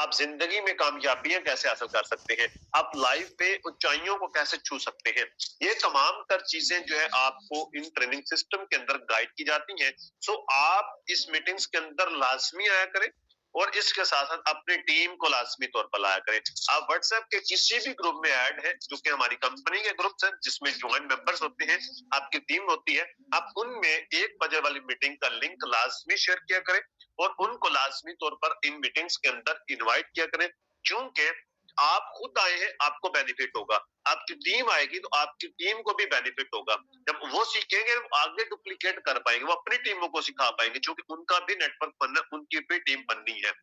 आप जिंदगी में कामयाबियां कैसे हासिल कर सकते हैं, आप लाइफ पे ऊंचाइयों को कैसे छू सकते हैं, ये तमाम तर चीजें जो है आपको इन ट्रेनिंग सिस्टम के अंदर गाइड की जाती हैं। सो आप इस मीटिंग्स के अंदर लाजमी आया करें और इसके साथ साथ अपनी टीम को लाजमी तौर पर लाया करें। आप व्हाट्सएप के किसी भी ग्रुप में ऐड है, जो कि हमारी कंपनी के ग्रुप है जिसमें ज्वाइंट मेंबर्स होते हैं, आपकी टीम होती है, आप उनमें 1 बजे वाली मीटिंग का लिंक लाजमी शेयर किया करें और उनको लाजमी तौर पर इन मीटिंग्स के अंदर इनवाइट किया करें। क्योंकि आप खुद आए हैं, आपको बेनिफिट होगा, आपकी टीम आएगी तो आपकी टीम को भी बेनिफिट होगा। जब वो सीखेंगे वो आगे डुप्लीकेट कर पाएंगे, वो अपनी टीमों को सिखा पाएंगे, क्योंकि उनका भी नेटवर्क बनना, उनकी भी टीम बननी है।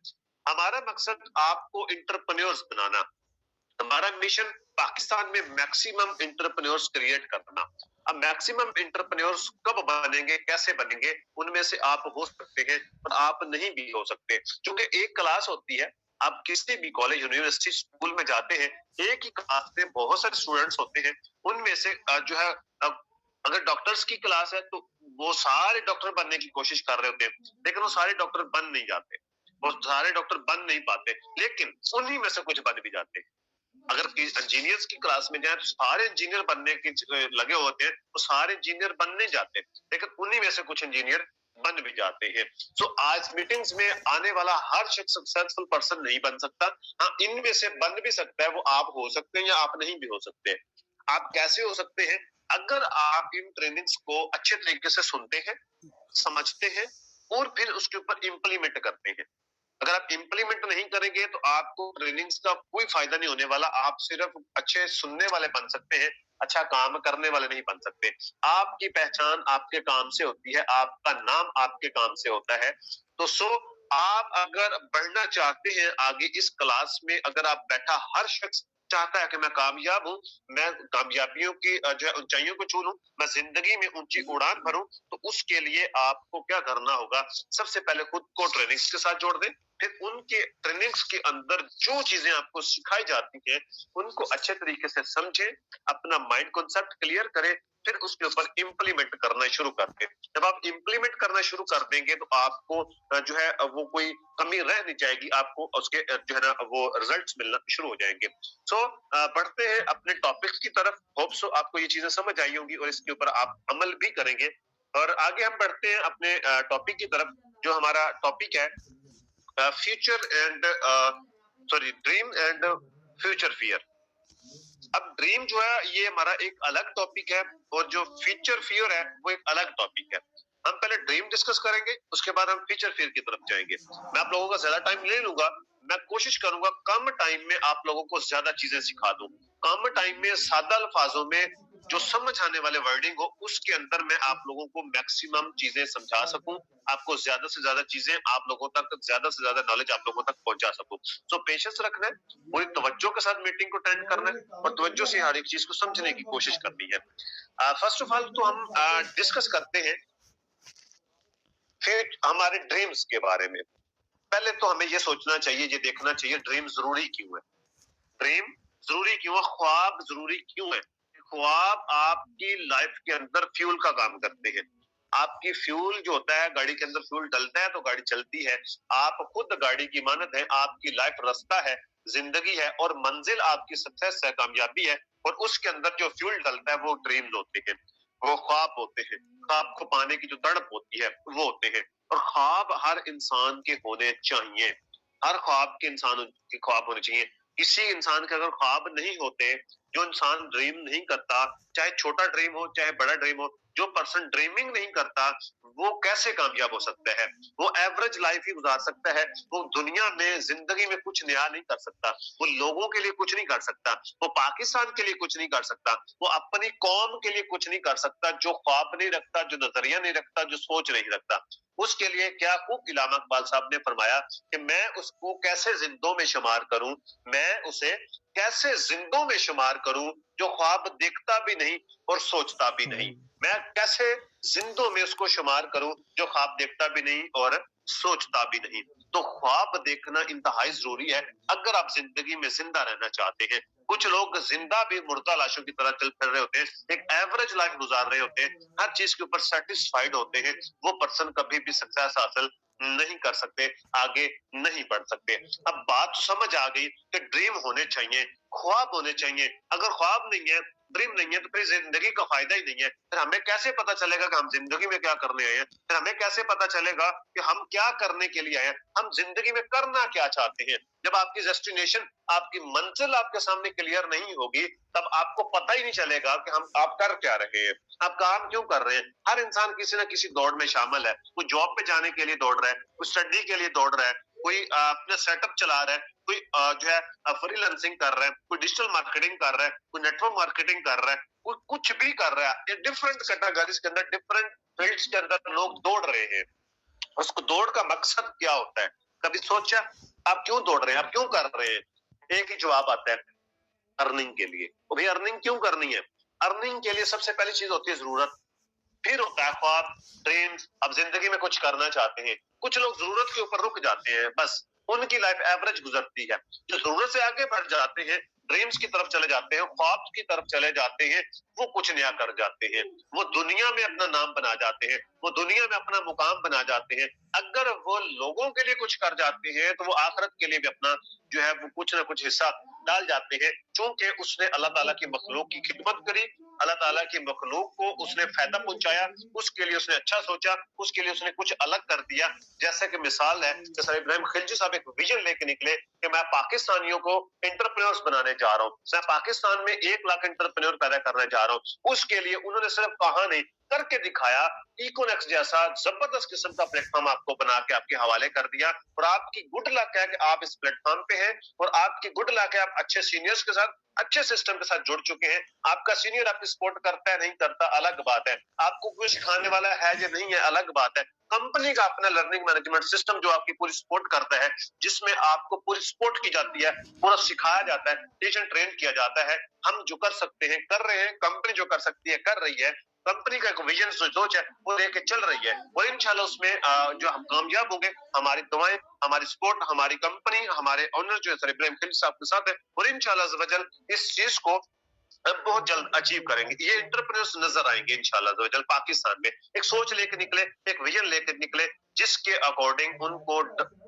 हमारा मकसद आपको इंटरप्रेन्योर्स बनाना, हमारा मिशन पाकिस्तान में मैक्सिमम इंटरप्रेन्योर्स क्रिएट करना। अब मैक्सिमम इंटरप्रेन्योर्स कब बनेंगे, कैसे बनेंगे, उनमें से आप हो सकते हैं और आप नहीं भी हो सकते। क्योंकि एक क्लास होती है, आप किसी भी कॉलेज यूनिवर्सिटी स्कूल में जाते हैं, एक ही क्लास में बहुत सारे स्टूडेंट्स होते हैं, उनमें से जो है अगर डॉक्टर्स की क्लास है तो वो सारे डॉक्टर बनने की कोशिश कर रहे होते हैं, लेकिन वो सारे डॉक्टर बन नहीं जाते, वो सारे डॉक्टर बन नहीं पाते, लेकिन उन्हीं में से कुछ बन भी जाते हैं। अगर इंजीनियर्स की क्लास में जाए तो सारे इंजीनियर बनने के लगे होते हैं, तो सारे इंजीनियर बन नहीं जाते, लेकिन उन्हीं में से कुछ इंजीनियर बन भी जाते हैं। सो आज मीटिंग्स में आने वाला हर शख्स सक्सेसफुल पर्सन नहीं बन सकता। हाँ, इनमें से बन भी सकता है, वो आप हो सकते हैं या आप नहीं भी हो सकते। आप कैसे हो सकते हैं? अगर आप इन ट्रेनिंग्स को अच्छे तरीके से सुनते हैं, समझते हैं और फिर उसके ऊपर इम्प्लीमेंट करते हैं। अगर आप इम्प्लीमेंट नहीं करेंगे तो आपको ट्रेनिंग्स का कोई फायदा नहीं होने वाला। आप सिर्फ अच्छे सुनने वाले बन सकते हैं, अच्छा काम करने वाले नहीं बन सकते। आपकी पहचान आपके काम से होती है, आपका नाम आपके काम से होता है। तो आप अगर बढ़ना चाहते हैं आगे इस क्लास में, अगर आप बैठा हर शख्स चाहता है कि मैं कामयाब हूं, मैं कामयाबियों की जो है ऊंचाइयों को छू लूं, मैं जिंदगी में ऊंची उड़ान भरूं, तो उसके लिए आपको क्या करना होगा? सबसे पहले खुद को ट्रेनिंग्स के साथ जोड़ दें, फिर उनके ट्रेनिंग्स के अंदर जो चीजें आपको सिखाई जाती है उनको अच्छे तरीके से समझें, अपना माइंड कॉन्सेप्ट क्लियर करें, फिर उसके ऊपर इम्प्लीमेंट करना शुरू कर दें। जब आप इम्प्लीमेंट करना शुरू कर देंगे तो आपको जो है वो कोई कमी रह नहीं जाएगी, आपको उसके जो है ना वो रिजल्ट्स मिलना शुरू हो जाएंगे। बढ़ते हैं अपने टॉपिक्स की तरफ। होप सो आपको ये चीजें समझ आई होंगी और इसके ऊपर आप अमल भी करेंगे। और आगे हम बढ़ते हैं अपने टॉपिक की तरफ। जो हमारा टॉपिक है future and dream and future fear. अब ड्रीम जो है ये हमारा एक अलग टॉपिक है और जो फ्यूचर फियर है वो एक अलग टॉपिक है। हम पहले ड्रीम डिस्कस करेंगे, उसके बाद हम फ्यूचर फियर की तरफ जाएंगे। मैं आप लोगों का ज्यादा टाइम ले लूंगा, मैं कोशिश करूंगा कम टाइम में आप लोगों को ज्यादा चीजें सिखा दूं, कम टाइम में सादा अल्फाजों में जो समझ आने वाले वर्डिंग हो उसके अंदर मैं आप लोगों को मैक्सिमम चीजें समझा सकूं, आपको ज्यादा से ज्यादा चीजें आप लोगों तक, ज्यादा से ज्यादा नॉलेज आप लोगों तक पहुंचा सकूं। पेशेंस रखना है, पूरी तवज्जो के साथ मीटिंग को अटेंड करना है और तवज्जो से हर एक चीज को समझने की कोशिश करनी है। फर्स्ट ऑफ ऑल तो हम डिस्कस करते हैं फिर हमारे ड्रीम्स के बारे में। पहले तो हमें ये सोचना चाहिए, ये देखना चाहिए ड्रीम जरूरी क्यों है। ड्रीम जरूरी क्यों है, ख्वाब जरूरी क्यों है? ख्वाब आपकी लाइफ के अंदर फ्यूल का काम करते हैं। आपकी फ्यूल जो होता है, गाड़ी के अंदर फ्यूल डलता है तो गाड़ी चलती है। आप खुद गाड़ी की मानद है, आपकी लाइफ रास्ता है, जिंदगी है और मंजिल आपकी सक्सेस है, कामयाबी है। और उसके अंदर जो फ्यूल डलता है वो ड्रीम्स होते हैं, वो ख्वाब होते हैं। ख्वाब को पाने की जो तड़प होती है वो होते हैं। और ख्वाब हर इंसान के होने चाहिए, हर ख्वाब के इंसान के ख्वाब होने चाहिए। किसी इंसान के अगर ख्वाब नहीं होते, जो इंसान ड्रीम नहीं करता, चाहे छोटा ड्रीम हो चाहे बड़ा ड्रीम हो, जो पर्सन ड्रीमिंग नहीं करता वो कैसे कामयाब हो सकता है? वो एवरेज लाइफ ही गुजार सकता है, वो दुनिया में जिंदगी में कुछ नया नहीं कर सकता, वो लोगों के लिए कुछ नहीं कर सकता, वो पाकिस्तान के लिए कुछ नहीं कर सकता, वो अपनी कौम के लिए कुछ नहीं कर सकता। जो ख्वाब नहीं रखता, जो नजरिया नहीं रखता, जो सोच नहीं रखता, उसके लिए क्या खूब इलामा इकबाल साहब ने फरमाया कि मैं उसको कैसे जिंदों में शुमार करूं, मैं उसे कैसे जिंदों में शुमार करूं जो ख्वाब देखता भी नहीं और सोचता भी नहीं। मैं कैसे जिंदों में उसको शुमार करूं जो ख्वाब देखता भी नहीं और सोचता भी नहीं। तो ख्वाब देखना इंतहाई जरूरी है अगर आप जिंदगी में जिंदा रहना चाहते हैं। कुछ लोग जिंदा भी मुर्दा लाशों की तरह चल फिर रहे होते हैं, एक एवरेज लाइफ गुजार रहे होते हैं, हर चीज के ऊपर सेटिस्फाइड होते हैं, वो पर्सन कभी भी सक्सेस हासिल नहीं कर सकते, आगे नहीं बढ़ सकते। अब बात तो समझ आ गई कि ड्रीम होने चाहिए, ख्वाब होने चाहिए। अगर ख्वाब नहीं है, ड्रीम नहीं है, तो फिर जिंदगी का फायदा ही नहीं है। फिर हमें कैसे पता चलेगा कि हम जिंदगी में क्या करने आए हैं? फिर हमें कैसे पता चलेगा कि हम क्या करने के लिए आए हैं? हम जिंदगी में करना क्या चाहते हैं? जब आपकी डेस्टिनेशन, आपकी मंजिल आपके सामने क्लियर नहीं होगी, तब आपको पता ही नहीं चलेगा कि आप कर क्या रहे हैं, आप काम क्यों कर रहे हैं। हर इंसान किसी ना किसी दौड़ में शामिल है। कोई जॉब पे जाने के लिए दौड़ रहा है, कोई स्टडी के लिए दौड़ रहा है, कोई अपना सेटअप चला रहा है, कोई जो है फ्रीलांसिंग कर रहा है, कोई डिजिटल मार्केटिंग कर रहा है, कोई नेटवर्क मार्केटिंग कर रहा है, कोई कुछ भी कर रहा है। डिफरेंट कैटेगरीज के अंदर, डिफरेंट फील्ड्स के अंदर लोग दौड़ रहे हैं। उसको दौड़ का मकसद क्या होता है? कभी सोचा आप क्यों दौड़ रहे हैं, आप क्यों कर रहे हैं? एक ही जवाब आता है, अर्निंग के लिए। तो भाई अर्निंग क्यों करनी है? अर्निंग के लिए सबसे पहली चीज होती है जरूरत, फिर होता है ख्वाब, ड्रीम्स। अब जिंदगी में कुछ करना चाहते हैं। कुछ लोग जरूरत के ऊपर रुक जाते हैं, बस उनकी लाइफ एवरेज गुजरती है। जो जरूरत से आगे बढ़ जाते हैं, ड्रीम्स की तरफ चले जाते हैं, ख्वाब की तरफ चले जाते हैं, वो कुछ नया कर जाते हैं। वो दुनिया में अपना नाम बना जाते हैं, वो दुनिया में अपना मुकाम बना जाते हैं। अगर वो लोगों के लिए कुछ कर जाते हैं, तो वो आखिरत के लिए भी अपना जो है वो कुछ ना कुछ हिस्सा डाल जाते हैं। क्योंकि उसने अल्लाह ताला की मखलूक की खिदमत करी, अल्लाह ताला की मखलूक को उसने फायदा पहुंचाया, उसके लिए उसने अच्छा सोचा, उसके लिए उसने कुछ अलग कर दिया। जैसे कि मिसाल है कि सर इब्राहिम खिलजी साहब एक विजन लेके निकले कि मैं पाकिस्तानियों को एंटरप्रेन्योर्स बनाने जा रहा हूँ, मैं पाकिस्तान में 1 लाख एंटरप्रेन्योर पैदा करने जा रहा हूँ। उसके लिए उन्होंने सिर्फ कहा नहीं, करके दिखाया। इकोनेक्स जैसा जबरदस्त किस्म का प्लेटफॉर्म आपको बना के आपके हवाले कर दिया, और आपकी गुड लक है कि आप इस प्लेटफॉर्म पे हैं, और आपकी गुड लक है आप अच्छे सीनियर्स के साथ, अच्छे सिस्टम के साथ जुड़ चुके हैं। आपका सीनियर आपकी सपोर्ट करता है नहीं करता अलग बात है, आपको कोई सिखाने वाला है या नहीं है अलग बात है। कंपनी का अपना लर्निंग मैनेजमेंट सिस्टम जो आपकी पूरी सपोर्ट करता है, जिसमें आपको पूरी सपोर्ट की जाती है, पूरा सिखाया जाता है, टीच एंड ट्रेन किया जाता है। हम जो कर सकते हैं कर रहे हैं, कंपनी जो कर सकती है कर रही है। कंपनी का एक विजन सोच है वो लेके चल रही है, और इंशाल्लाह उसमें जो हम कामयाब होंगे, हमारी दुआएं, हमारी सपोर्ट, हमारी कंपनी, हमारे ऑनर जो है सर इब्राहिम खिलजी साहब के साथ है, और इंशाल्लाह अज़्ज़ वजल इस चीज को अब बहुत जल्द अचीव करेंगे। ये एंटरप्रेन्योर्स नजर आएंगे इंशाल्लाह अज़्ज़ वजल पाकिस्तान में। एक सोच लेके निकले, एक विजन लेके निकले, जिसके अकॉर्डिंग उनको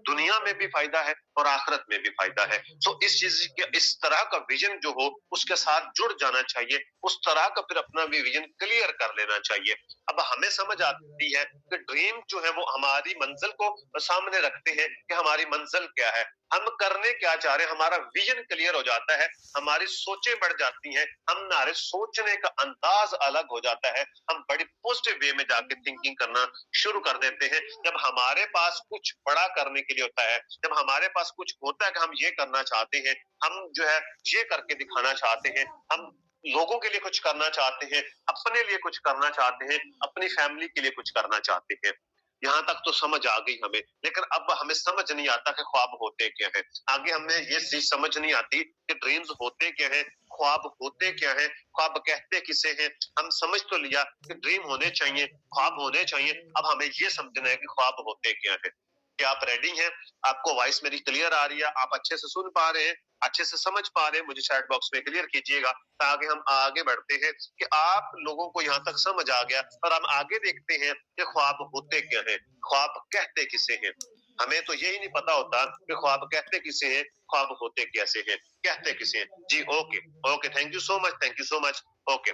दुनिया में भी फायदा है और आखिरत में भी फायदा है। तो इस चीज के, इस तरह का विजन जो हो उसके साथ जुड़ जाना चाहिए, उस तरह का फिर अपना भी विजन क्लियर कर लेना चाहिए। अब हमें समझ आती है कि ड्रीम जो है वो हमारी मंजिल को सामने रखते हैं कि हमारी मंजिल क्या है, हम करने क्या चाह रहे हैं, हमारा विजन क्लियर हो जाता है, हमारी सोचें बढ़ जाती हैं, हमारे सोचने का अंदाज अलग हो जाता है, हम बड़ी पॉजिटिव वे में जाके थिंकिंग करना शुरू कर देते हैं। जब हमारे पास कुछ बड़ा करने के लिए होता है, जब हमारे पास कुछ होता है कि हम ये करना चाहते हैं, हम जो है ये करके दिखाना चाहते हैं, हम लोगों के लिए कुछ करना चाहते हैं, अपने लिए कुछ करना चाहते हैं, अपनी फैमिली के लिए कुछ करना चाहते हैं। यहाँ तक तो समझ आ गई हमें, लेकिन अब हमें समझ नहीं आता कि ख्वाब होते क्या है। आगे हमें ये चीज समझ नहीं आती कि ड्रीम्स होते क्या है, ख्वाब होते क्या है, ख्वाब कहते किसे हैं। हम समझ तो लिया कि ड्रीम होने चाहिए, ख्वाब होने चाहिए, अब हमें ये समझना है कि ख्वाब होते क्या है। क्या आप रेडी हैं? आपको वॉइस मेरी क्लियर आ रही है? आप अच्छे से सुन पा रहे हैं, अच्छे से समझ पा रहे हैं? मुझे चैट बॉक्स में क्लियर कीजिएगा, ताकि हम आगे बढ़ते हैं कि आप लोगों को यहाँ तक समझ आ गया, और हम आगे देखते हैं कि ख्वाब होते क्या हैं, ख्वाब कहते किसे हैं। हमें तो यही नहीं पता होता कि ख्वाब कहते किसे हैं, ख्वाब होते कैसे हैं, कहते किसे हैं। जी okay, okay, thank you so much, thank you so much. Okay,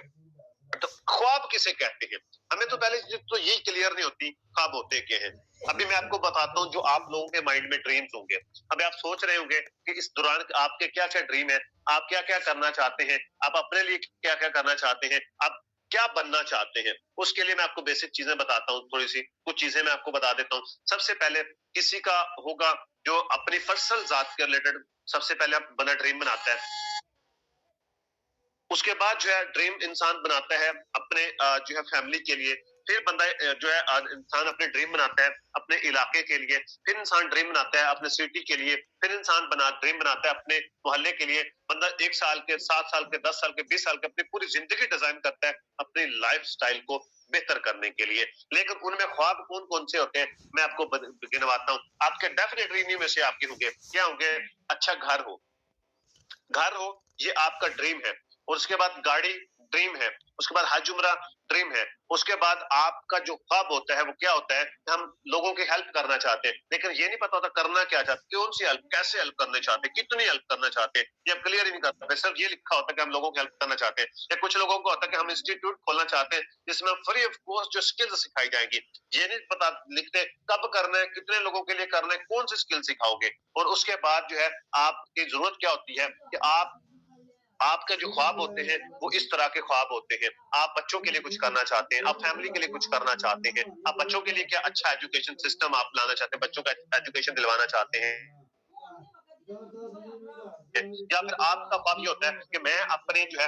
तो ख्वाब किसे कहते हैं, हमें तो पहले चीज तो यही क्लियर नहीं होती ख्वाब होते क्या हैं। अभी मैं आपको बताता हूँ जो आप लोगों के माइंड में ड्रीम्स होंगे। अभी आप सोच रहे होंगे कि इस दौरान आपके क्या क्या ड्रीम है, आप क्या क्या करना चाहते हैं, आप अपने लिए क्या क्या करना चाहते हैं, आप क्या बनना चाहते हैं। उसके लिए मैं आपको बेसिक चीजें बताता हूँ, थोड़ी सी कुछ चीजें मैं आपको बता देता हूँ। सबसे पहले किसी का होगा जो अपनी पर्सनल जात के रिलेटेड सबसे पहले बना ड्रीम बनाता है। उसके बाद जो है ड्रीम इंसान बनाता है अपने जो है फैमिली के लिए। फिर बंदा जो है इंसान अपने ड्रीम बनाता है अपने इलाके के लिए। फिर इंसान ड्रीम बनाता है अपने सिटी के लिए। फिर इंसान ड्रीम बनाता है अपने मोहल्ले के लिए। बंदा 1 साल के, 7 साल के, 10 साल के, 20 साल के अपनी पूरी जिंदगी डिजाइन करता है अपनी लाइफ स्टाइल को बेहतर करने के लिए। लेकिन उनमें ख्वाब कौन कौन से होते हैं मैं आपको गिनवाता हूँ। आपके डेफिनेट ड्रीम में से आपके होंगे, क्या होंगे? अच्छा घर हो, घर हो, ये आपका ड्रीम है। और उसके बाद गाड़ी, ड्रीम है, उसके बाद हज उम्रा ड्रीम है, उसके बाद आपका जो ख्वाब होता है वो क्या होता है, हम लोगों की हेल्प करना चाहते हैं, लेकिन ये नहीं पता होता करना क्या चाहते, कौन सी हेल्प, कैसे हेल्प करना चाहते, कितनी हेल्प करना चाहते हैं, ये हम क्लियर ही नहीं करते। सिर्फ ये लिखा होता है कि हम लोगों की हेल्प करना चाहते हैं, या कुछ लोगों को होता है कि हम इंस्टीट्यूट खोलना चाहते हैं जिसमें फ्री ऑफ कॉस्ट जो स्किल्स सिखाई जाएंगी, ये नहीं पता लिखते कब करना है, कितने लोगों के लिए करना है, कौन सी स्किल सिखाओगे। और उसके बाद जो है आपकी जरूरत क्या होती है कि आपके जो ख्वाब होते हैं वो इस तरह के ख्वाब होते हैं, आप बच्चों के लिए कुछ करना चाहते हैं, आप फैमिली के लिए कुछ करना चाहते हैं, आप बच्चों के लिए क्या अच्छा एजुकेशन सिस्टम आप लाना चाहते हैं, बच्चों का एजुकेशन दिलवाना चाहते हैं, या फिर आपका ख्वाब ये होता है कि मैं अपने जो है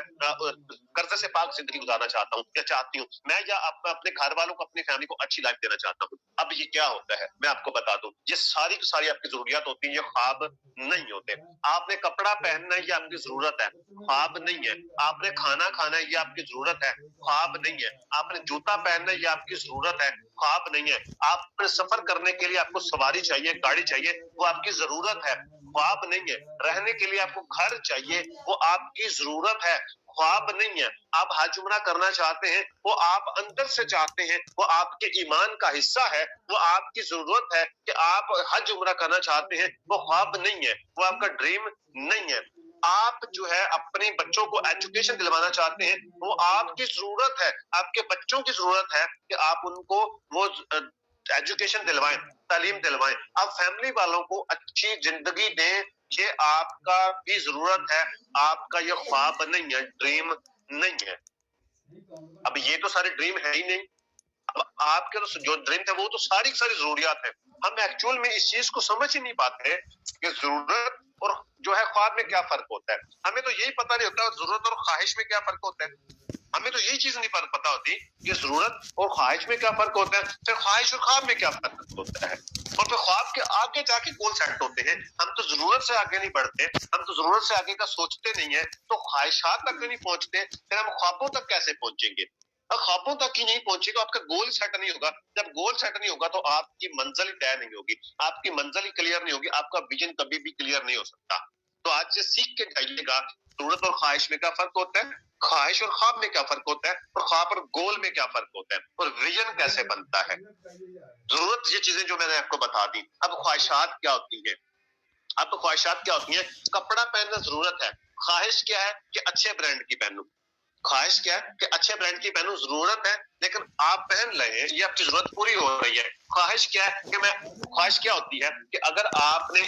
कर्ज से पाक जिंदगी गुजारना चाहता हूँ या चाहती हूँ मैं, या अपने घर वालों को, अपनी फैमिली को अच्छी लाइफ देना चाहता हूँ। अब ये क्या होता है मैं आपको बता दूं, ये सारी की सारी आपकी जरूरियात होती हैं, ये ख्वाब नहीं होते। आपने कपड़ा पहनना है ये आपकी जरूरत है, ख्वाब नहीं है। आपने खाना खाना है ये आपकी जरूरत है, ख्वाब नहीं है। आपने जूता पहनना है ये आपकी जरूरत है, ख्वाब नहीं है। आपने सफर करने के लिए आपको सवारी चाहिए, गाड़ी चाहिए, वो आपकी जरूरत है, ख्वाब नहीं है। रहने के लिए आपको घर चाहिए, वो आपकी जरूरत है, ख्वाब नहीं है। आप हज उम्रा करना चाहते हैं, वो आप अंदर से चाहते हैं, वो आपके ईमान का हिस्सा है, वो आपकी जरूरत है कि आप हज उम्रा करना चाहते हैं, वो ख्वाब नहीं है, वो आपका ड्रीम नहीं है। आप जो है अपने बच्चों को एजुकेशन दिलवाना चाहते हैं, वो आपकी जरूरत है, आपके बच्चों की जरूरत है कि आप उनको वो एजुकेशन दिलवाएं, तालीम दिलवाएं। आप फैमिली वालों को अच्छी जिंदगी दें, ये आपका भी जरूरत है, आपका ये ख्वाब नहीं है, ड्रीम नहीं है। अब ये तो सारे ड्रीम है ही नहीं, अब आपके तो जो ड्रीम थे वो तो सारी की सारी जरूरियात है। हम एक्चुअल में इस चीज को समझ ही नहीं पाते कि जरूरत और जो है ख्वाब में क्या फर्क होता है। हमें तो यही पता नहीं होता जरूरत और ख्वाहिश में क्या फर्क होता है। हमें तो यही चीज नहीं पता होती कि जरूरत और ख्वाहिश में क्या फर्क होता है, फिर ख्वाहिश और ख्वाब में क्या फर्क होता है, और फिर ख्वाब के आगे जाके गोल सेट होते हैं। हम तो जरूरत से आगे नहीं बढ़ते, हम तो जरूरत से आगे का सोचते नहीं है, तो ख्वाहिशात तक नहीं पहुंचते, फिर हम ख्वाबों तक कैसे पहुंचेंगे। ख्वाबों तक ही नहीं पहुंचेगा, आपका गोल सेट नहीं होगा। जब गोल सेट नहीं होगा तो आपकी मंजिल ही तय नहीं होगी, आपकी मंजिल ही क्लियर नहीं होगी, आपका विजन कभी भी क्लियर नहीं हो सकता। तो आज से सीख के जाइएगा जरूरत और ख्वाहिश में क्या फर्क होता है, ख्वाहिश और ख्वाब में क्या फर्क होता है, और ख्वाब और गोल में क्या फर्क होता है, और विजन कैसे बनता है। जरूरत ये चीजें जो मैंने आपको बता दी। अब ख्वाहिशात क्या होती है, अब ख्वाहिशात क्या होती है, कपड़ा पहनना जरूरत है, ख्वाहिश क्या है कि अच्छे ब्रांड की पहनूं, ख्वाहिश क्या है कि अच्छे ब्रांड की पहनूं, जरूरत है लेकिन आप पहन रहे हैं, ये आपकी जरूरत पूरी हो रही है। ख्वाहिश क्या है कि ख्वाहिश क्या होती है कि अगर आपने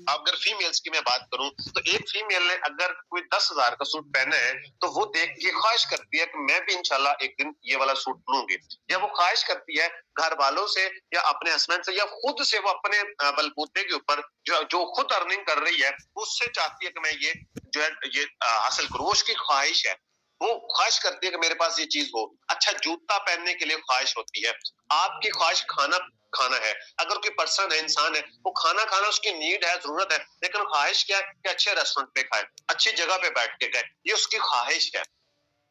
अगर फीमेल्स की मैं बात करूं तो एक फीमेल ने अगर कोई 10,000 का सूट पहना है तो वो देख के ख्वाहिश करती है कि मैं भी इंशाल्लाह एक दिन ये वाला सूट लूंगी, या वो ख्वाहिश करती है घर वालों से या अपने हस्बैंड से या खुद से, वो अपने बलबूते के ऊपर जो खुद अर्निंग कर रही है उससे चाहती है कि मैं ये जो है ये हासिल करूं, उसकी ख्वाहिश है। वो ख्वाहिश करती है कि मेरे पास ये चीज हो। अच्छा जूता पहनने के लिए ख्वाहिश होती है, आपकी ख्वाहिश खाना खाना है, अगर कोई पर्सन है, इंसान है, वो खाना खाना उसकी नीड है, जरूरत है, लेकिन ख्वाहिश क्या है कि अच्छे रेस्टोरेंट पे खाए, अच्छी जगह पे बैठ के खाए, ये उसकी ख्वाहिश है।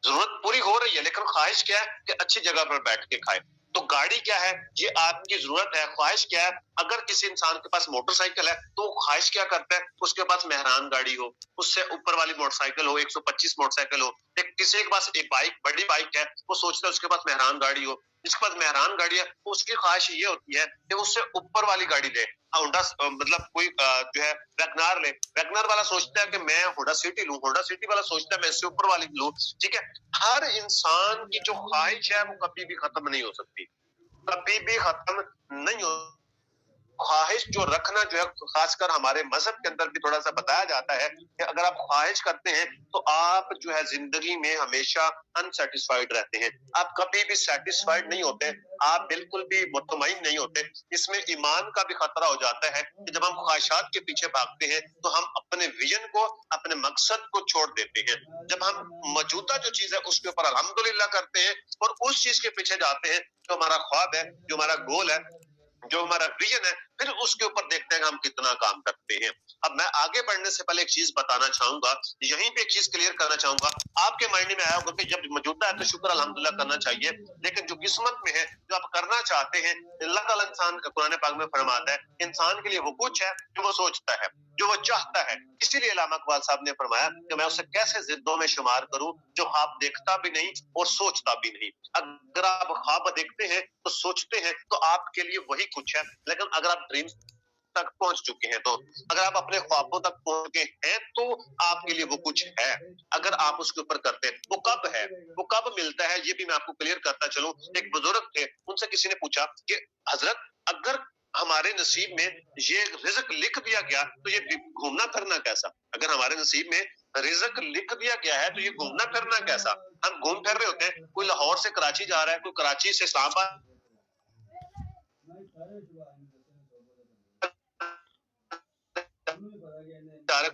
जरूरत पूरी हो रही है लेकिन ख्वाहिश क्या है कि अच्छी जगह पर बैठ के खाए। तो गाड़ी क्या है, ये आपकी जरूरत है। ख्वाहिश क्या है, अगर किसी इंसान के पास मोटरसाइकिल है तो ख्वाहिश क्या करता है, उसके पास मेहरान गाड़ी हो, उससे ऊपर वाली मोटरसाइकिल हो, 125 मोटरसाइकिल हो। एक किसी के पास एक बाइक, बड़ी बाइक है, वो सोचता है उसके पास मेहरान गाड़ी हो। जिसके पास मेहरान गाड़ी है उसकी ख्वाहिश ये होती है कि उससे ऊपर वाली गाड़ी ले, होंडा मतलब कोई जो है वैगनार ले, वैगनार वाला सोचता है कि मैं होंडा सिटी लूं, होंडा सिटी वाला सोचता है मैं इससे ऊपर वाली लूं। ठीक है, हर इंसान की जो ख्वाहिश है वो कभी भी खत्म नहीं हो सकती, कभी भी खत्म नहीं हो। ख्वाहिश जो रखना जो है, खासकर हमारे मजहब के अंदर भी थोड़ा सा बताया जाता है कि अगर आप ख्वाहिश करते हैं तो आप जो है जिंदगी में हमेशा अनसेटिस्फाइड रहते हैं, आप कभी भी सेटिस्फाइड नहीं होते, आप बिल्कुल भी मुतमईन नहीं होते। इसमें ईमान का भी खतरा हो जाता है कि जब हम ख्वाहिशात के पीछे भागते हैं तो हम अपने विजन को, अपने मकसद को छोड़ देते हैं। जब हम मौजूदा जो चीज है उसके ऊपर अल्हम्दुलिल्लाह करते हैं और उस चीज के पीछे जाते हैं जो हमारा ख्वाब है, जो हमारा गोल है, जो हमारा विजन है, फिर उसके ऊपर देखते हैं कि हम कितना काम करते हैं। अब मैं आगे बढ़ने से पहले एक चीज बताना चाहूंगा, यहीं पे एक चीज क्लियर करना चाहूंगा। आपके माइंड में आया होगा कि जब मौजूदा है तो शुक्र अल्हम्दुलिल्लाह करना चाहिए, लेकिन जो किस्मत में है, जो आप करना चाहते हैं, अल्लाह ताला इंसान कुरान पाक में फरमाता है, इंसान के लिए वो कुछ है जो वो सोचता है, जो वो चाहता है। इसीलिए अल्लामा इकबाल साहब ने फरमाया कि मैं उसे कैसे जिद्दों में शुमार करूं जो ख्वाब देखता भी नहीं और सोचता भी नहीं। अगर आप ख्वाब देखते हैं तो सोचते हैं तो आपके लिए वही कुछ है, लेकिन अगर आप ड्रीम तक पहुंच चुके हैं, तो अगर आप अपने ख्वाबों तक पहुंच गए हैं तो आपके लिए वो कुछ है। अगर आप उसके ऊपर करते हैं, वो कब है, वो कब मिलता है, ये भी मैं आपको क्लियर करता चलूं। एक बुजुर्ग थे, उनसे किसी ने पूछा कि हजरत, अगर हमारे नसीब में ये रिज़्क लिख दिया गया तो ये घूमना फिरना कैसा? अगर हमारे नसीब में रिज़्क लिख दिया गया है तो ये घूमना फिरना कैसा? हम घूम फिर रहे होते हैं, कोई लाहौर से कराची जा रहा है, कोई कराची से इस्लामाबाद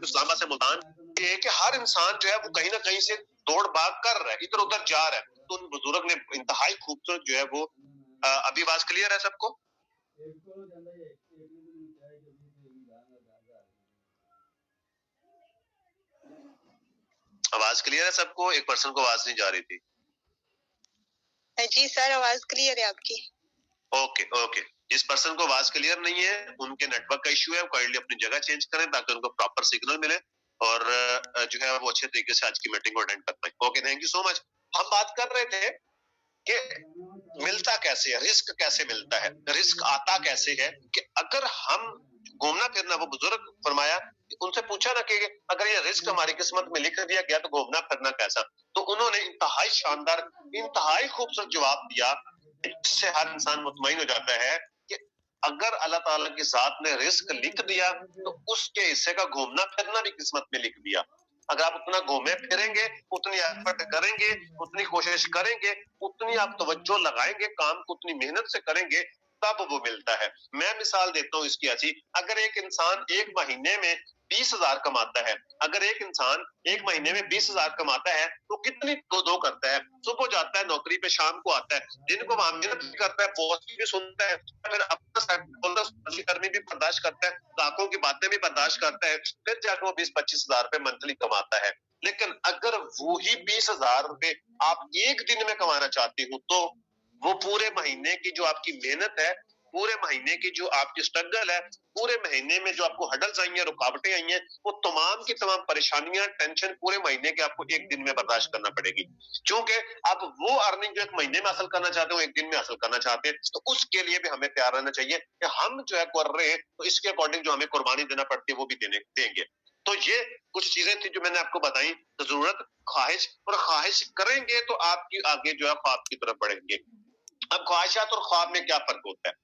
इस्लामाबाद से मुल्तान, ये कि हर इंसान जो है वो कहीं ना कहीं से दौड़ भाग कर रहा है, इधर उधर जा रहा है। तो उन बुजुर्ग ने इंतहाई खूबसूरत जो है वो अभी आवाज क्लियर है सबको? आवाज क्लियर है सबको? एक पर्सन को आवाज नहीं जा रही थी। जी सर, आवाज क्लियर है आपकी। ओके ओके, जिस पर्सन को आवाज क्लियर नहीं है उनके नेटवर्क का इश्यू है, वो काइंडली अपनी जगह चेंज करें ताकि उनको प्रॉपर सिग्नल मिले और जो है वो अच्छे तरीके से आज की मीटिंग को अटेंड कर पाए। Okay, thank you so much. हम बात कर रहे थे कि मिलता कैसे है, रिस्क कैसे मिलता है, रिस्क आता कैसे है, कि अगर हम घूमना फिरना, वो बुजुर्ग फरमाया, उनसे पूछा ना कि अगर ये रिस्क हमारी किस्मत में लिख दिया गया तो घूमना फिरना कैसा, तो उन्होंने इंतहाई शानदार, इंतहाई खूबसूरत जवाब दिया, इससे हर इंसान मुतमईन हो जाता है कि अगर अल्लाह ताला की जात ने रिस्क लिख दिया तो उसके हिस्से का घूमना फिरना भी किस्मत में लिख दिया। अगर आप उतना घूमे फिरेंगे, उतनी एफर्ट करेंगे, उतनी कोशिश करेंगे, उतनी आप तवज्जो लगाएंगे, काम को उतनी मेहनत से करेंगे, तब वो मिलता है। मैं मिसाल देता हूँ इसकी ऐसी, अगर एक इंसान एक महीने में 20,000 कमाता है, अगर एक इंसान एक महीने में 20,000 कमाता है तो कितनी दो दो करता है, सुबह जाता है नौकरी पे, शाम को आता है, दिन को वहां मेहनत भी करता है, बॉस की भी सुनता है, फिर अपना कर्मी भी बर्दाश्त करता है, लाखों की बातें भी बर्दाश्त करता है, फिर जाकर वो 20-25,000 रुपए मंथली कमाता है। लेकिन अगर वो ही 20,000 रुपए आप एक दिन में कमाना चाहते हो तो वो पूरे महीने की जो आपकी मेहनत है, पूरे महीने की जो आपकी स्ट्रगल है, पूरे महीने में जो आपको हडल्स आई हैं, रुकावटें आई हैं, वो तमाम की तमाम परेशानियां, टेंशन पूरे महीने के आपको एक दिन में बर्दाश्त करना पड़ेगी। क्योंकि आप वो अर्निंग जो एक महीने में हासिल करना चाहते हो, एक दिन में हासिल करना चाहते हैं, तो उसके लिए भी हमें तैयार रहना चाहिए कि हम जो है कर रहे हैं तो इसके अकॉर्डिंग जो हमें कुर्बानी देना पड़ती है वो भी देंगे। तो ये कुछ चीजें थी जो मैंने आपको बताई, जरूरत, ख्वाहिश, और ख्वाहिश करेंगे तो आपकी आगे जो है ख्वाब की तरफ बढ़ेंगे। अब ख्वाहिशात और ख्वाब में क्या फर्क होता है?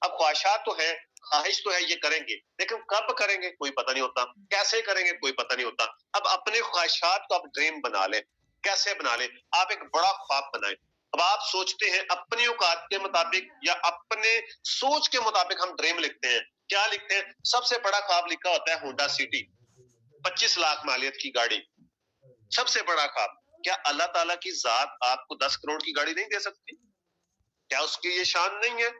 अब ख्वाहिशात तो है, ख्वाहिश तो है, ये करेंगे, लेकिन कब करेंगे कोई पता नहीं होता, कैसे करेंगे कोई पता नहीं होता। अब अपने ख्वाहिशात को आप ड्रीम बना लें। कैसे बना लें? आप एक बड़ा ख्वाब बनाएं। अब आप सोचते हैं अपनी औकात के मुताबिक या अपने सोच के मुताबिक, हम ड्रीम लिखते हैं। क्या लिखते हैं? सबसे बड़ा ख्वाब लिखा होता है होंडा सिटी, 25 लाख मालियत की गाड़ी, सबसे बड़ा ख्वाब। क्या अल्लाह ताला की जात आपको 10 करोड़ की गाड़ी नहीं दे सकती? क्या उसकी ये शान नहीं है?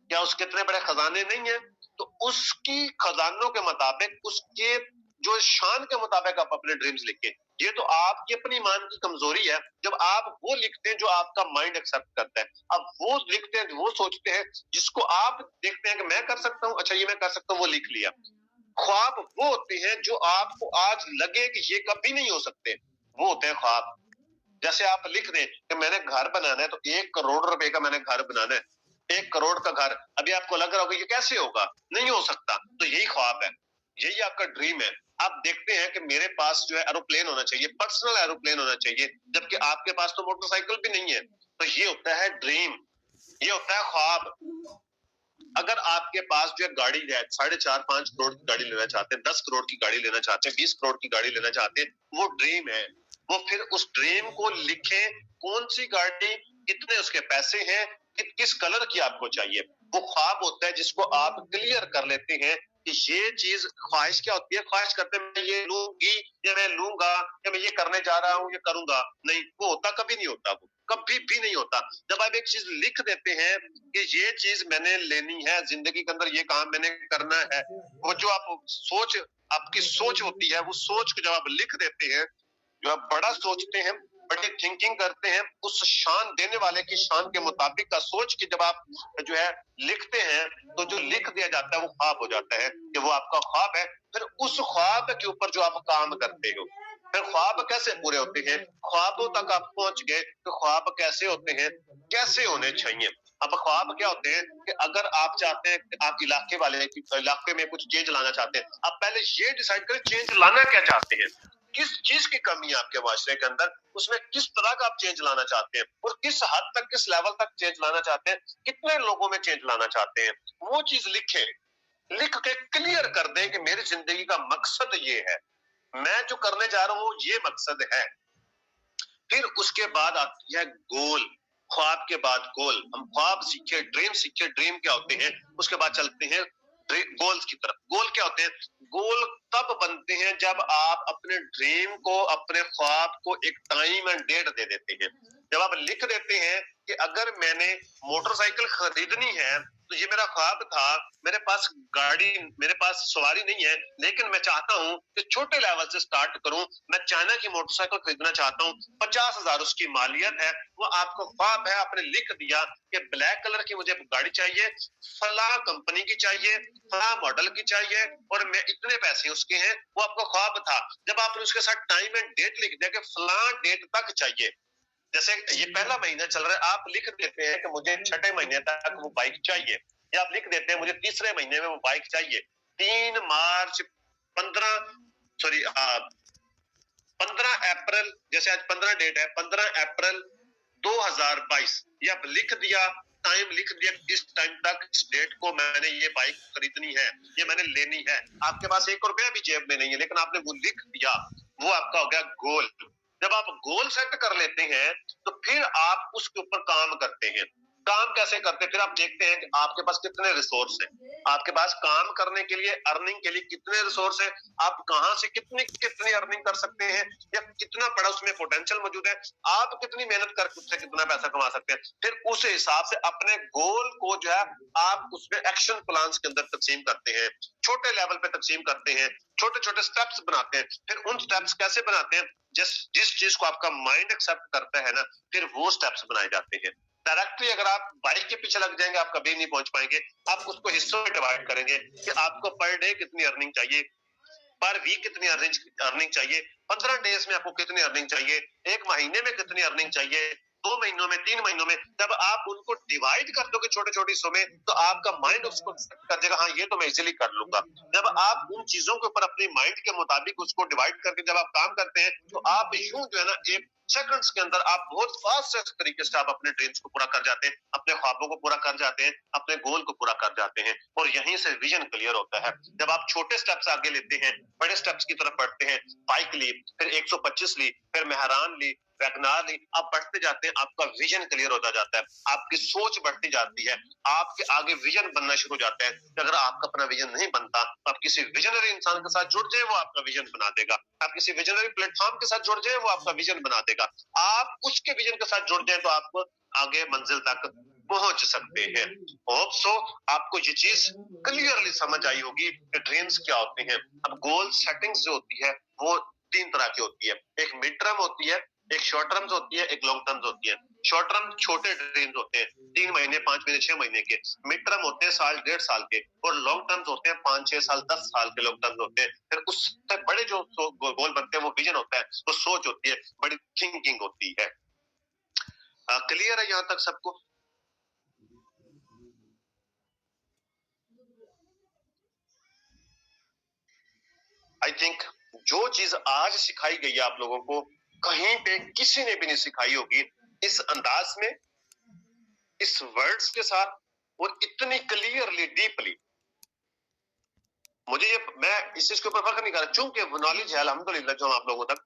क्या उसके इतने बड़े खजाने नहीं है? तो उसकी खजानों के मुताबिक, उसके जो शान के मुताबिक आप अपने ड्रीम्स लिखें। ये तो आपकी अपनी ईमान की कमजोरी है जब आप वो लिखते हैं जो आपका माइंड एक्सेप्ट करता है। अब वो लिखते हैं, वो सोचते हैं जिसको आप देखते हैं कि मैं कर सकता हूं, अच्छा ये मैं कर सकता हूं, वो लिख लिया। ख्वाब वो होते हैं जो आपको आज लगे कि ये कभी नहीं हो सकते, वो होते हैं ख्वाब। जैसे आप लिख दें कि मैंने घर बनाना है तो 1 करोड़ रुपए का मैंने घर बनाना है, 1 करोड़ का घर। अभी आपको लग रहा होगा ये कैसे होगा, नहीं हो सकता, तो यही ख्वाब है, यही आपका ड्रीम है। आप देखते हैं कि मेरे पास जो है एरोप्लेन होना चाहिए, पर्सनल एरोप्लेन होना चाहिए, जबकि आपके पास तो मोटरसाइकिल भी नहीं है। तो ये होता है ड्रीम, ये होता है ख्वाब। अगर आपके पास जो है गाड़ी है, 4.5-5 करोड़ की गाड़ी लेना चाहते हैं, 10 करोड़ की गाड़ी लेना चाहते हैं, 20 करोड़ की गाड़ी लेना चाहते हैं, वो ड्रीम है। वो फिर उस ड्रीम को लिखें, कौन सी गाड़ी, कितने उसके पैसे हैं, किस कलर की आपको चाहिए। वो ख्वाब होता है जिसको आप क्लियर कर लेते हैं कि ये चीज ख्वाहिश क्या होती है, ख्वाहिश करते हैं मैं ये लूंगी या मैं लूंगा या मैं ये करने जा रहा हूँ, ये करूंगा, नहीं, वो होता कभी नहीं होता, वो कभी भी नहीं होता। जब आप एक चीज लिख देते हैं कि ये चीज मैंने लेनी है, जिंदगी के अंदर ये काम मैंने करना है, वो जो आप सोच, आपकी सोच होती है, वो सोच को जब आप लिख देते हैं, जो आप बड़ा सोचते हैं, बड़ी थिंकिंग करते हैं, उस शान देने वाले की शान के मुताबिक का सोच के जब आप जो है लिखते हैं, तो जो लिख दिया जाता है वो ख्वाब हो जाता है कि वो आपका ख्वाब है। फिर उस ख्वाब के ऊपर जो आप काम करते हो, फिर ख्वाब कैसे पूरे होते हैं, ख्वाबों तक आप पहुंच गए तो ख्वाब कैसे होते हैं, कैसे होने चाहिए। अब ख्वाब क्या होते हैं कि अगर आप चाहते हैं कि आप इलाके में कुछ चेंज लाना चाहते हैं, आप पहले ये डिसाइड करें चेंज लाना क्या चाहते हैं, किस चीज की कमी है आपके माशरे के अंदर, उसमें किस तरह का आप चेंज लाना चाहते हैं और किस हद तक, किस लेवल तक चेंज लाना चाहते हैं, कितने लोगों में चेंज लाना चाहते हैं, वो चीज लिखें। लिख के क्लियर कर दें कि मेरी जिंदगी का मकसद ये है, मैं जो करने जा रहा हूँ ये मकसद है। फिर उसके बाद आती है गोल, ख्वाब के बाद गोल। हम ख्वाब सीखे, ड्रीम सीखे, ड्रीम क्या होते हैं, उसके बाद चलते हैं गोल्स की तरफ। गोल क्या होते हैं, गोल तब बनते हैं जब आप अपने ड्रीम को, अपने ख्वाब को एक टाइम एंड डेट दे देते हैं। जब आप लिख देते हैं कि अगर मैंने मोटरसाइकिल खरीदनी है तो ये मेरा ख्वाब था, मेरे पास गाड़ी, मेरे पास सवारी नहीं है, लेकिन मैं चाहता हूं कि छोटे लेवल से स्टार्ट करूं, मैं चाइना की मोटरसाइकिल खरीदना चाहता हूं, 50,000 उसकी मालियत है, वो आपको ख्वाब है, आपने लिख दिया कि ब्लैक कलर की मुझे गाड़ी चाहिए, फला कंपनी की चाहिए, फला मॉडल की चाहिए और मैं इतने पैसे उसके हैं, वो आपका ख्वाब था। जब आपने उसके साथ टाइम एंड डेट लिख दिया कि फला डेट तक चाहिए, जैसे ये पहला महीना चल रहा है, आप लिख देते हैं कि मुझे छठे महीने तक वो बाइक चाहिए, या आप लिख देते हैं मुझे तीसरे महीने में वो बाइक चाहिए। 3 मार्च 15 सॉरी 15 अप्रैल, जैसे आज 15 डेट है, 15 अप्रैल 2022, ये आप लिख दिया, टाइम लिख दिया, इस टाइम तक, इस डेट को मैंने ये बाइक खरीदनी है, ये मैंने लेनी है। आपके पास 1 रुपया भी जेब में नहीं है, लेकिन आपने वो लिख दिया, वो आपका हो गया गोल। जब आप गोल सेट कर लेते हैं तो फिर आप उसके ऊपर काम करते हैं। काम कैसे करते हैं, फिर आप देखते हैं कि आपके पास कितने रिसोर्स हैं, आपके पास काम करने के लिए, अर्निंग के लिए कितने रिसोर्स है, आप कहां से कितनी कितनी अर्निंग कर सकते हैं, या कितना बड़ा उसमें पोटेंशियल मौजूद है, आप कितनी मेहनत कर उससे कितना पैसा कमा सकते हैं। फिर उस हिसाब से अपने गोल को जो है आप उसमें एक्शन प्लान के अंदर तकसीम करते हैं, छोटे लेवल पे तकसीम करते हैं, छोटे छोटे स्टेप्स बनाते हैं। फिर उन स्टेप्स कैसे बनाते हैं, जिस चीज को आपका माइंड एक्सेप्ट करता है ना, फिर वो स्टेप्स बनाए जाते हैं। डायरेक्टली अगर आप बाइक के पीछे लग जाएंगे आप कभी नहीं पहुंच पाएंगे। आप उसको हिस्सों में डिवाइड करेंगे कि आपको पर डे कितनी अर्निंग चाहिए, पर वीक कितनी अर्निंग चाहिए, 15 डेज में आपको कितनी अर्निंग चाहिए, 1 महीने में कितनी अर्निंग चाहिए, 2 महीनों में, 3 महीनों में। जब आप उनको डिवाइड कर दोगे छोटे छोटे हिस्सों में, तो आपका माइंड उसको एक्सेप्ट कर देगा, हाँ ये तो मैं इजीली कर लूंगा। जब आप उन चीजों के ऊपर अपनी माइंड के मुताबिक उसको डिवाइड करके जब आप काम करते हैं, तो आप यूं जो है ना, एक सेकंड्स के अंदर आप बहुत फास्ट तरीके से आप अपने ड्रीम्स को पूरा कर जाते हैं, अपने ख्वाबों को पूरा कर जाते हैं, अपने गोल को पूरा कर जाते हैं, और यहीं से विजन क्लियर होता है। जब आप छोटे स्टेप्स आगे लेते हैं, बड़े स्टेप्स की तरफ बढ़ते हैं, बाइक ली, फिर 125 ली, फिर मेहरान ली, वैगनार ली, आप बढ़ते जाते हैं, आपका विजन क्लियर होता जाता है, आपकी सोच बढ़ती जाती है, आपके आगे विजन बनना शुरू हो जाता है। अगर आपका अपना विजन नहीं बनता, तो आप किसी विजनरी इंसान के साथ जुड़ जाए, वो आपका विजन बना देगा। आप किसी विजनरी प्लेटफॉर्म के साथ जुड़ जाए, वो आपका विजन बना देगा। आप उसके विजन के साथ जुड़ जाए तो आप आगे मंजिल तक पहुंच सकते हैं। होप सो आपको ये चीज क्लियरली समझ आई होगी कि ड्रीम्स क्या होते हैं। अब गोल सेटिंग्स जो होती है वो 3 तरह की होती है, एक मिड टर्म होती है, एक शॉर्ट टर्म्स होती है, एक लॉन्ग टर्म्स होती है। शॉर्ट टर्म छोटे ड्रीम्स होते हैं, 3 महीने, 5 महीने, 6 महीने के। मिड टर्म होते हैं साल, 1.5 साल के, और लॉन्ग टर्म्स होते हैं 5, 6 साल, 10 साल के लॉन्ग टर्म्स होते हैं। फिर उससे बड़े जो गोल बनते हैं वो विजन होता है, वो सोच होती है, बड़ी थिंकिंग होती है। क्लियर है यहाँ तक सबको? आई थिंक जो चीज आज सिखाई गई है आप लोगों को, कहीं पे किसी ने भी नहीं सिखाई होगी इस अंदाज में, इस वर्ड्स के साथ, और इतनी क्लियरली, डीपली। मुझे ये, मैं इस चीज के ऊपर फर्क नहीं कर रहा, चूंकि वो नॉलेज है अल्हम्दुलिल्लाह जो हम आप लोगों तक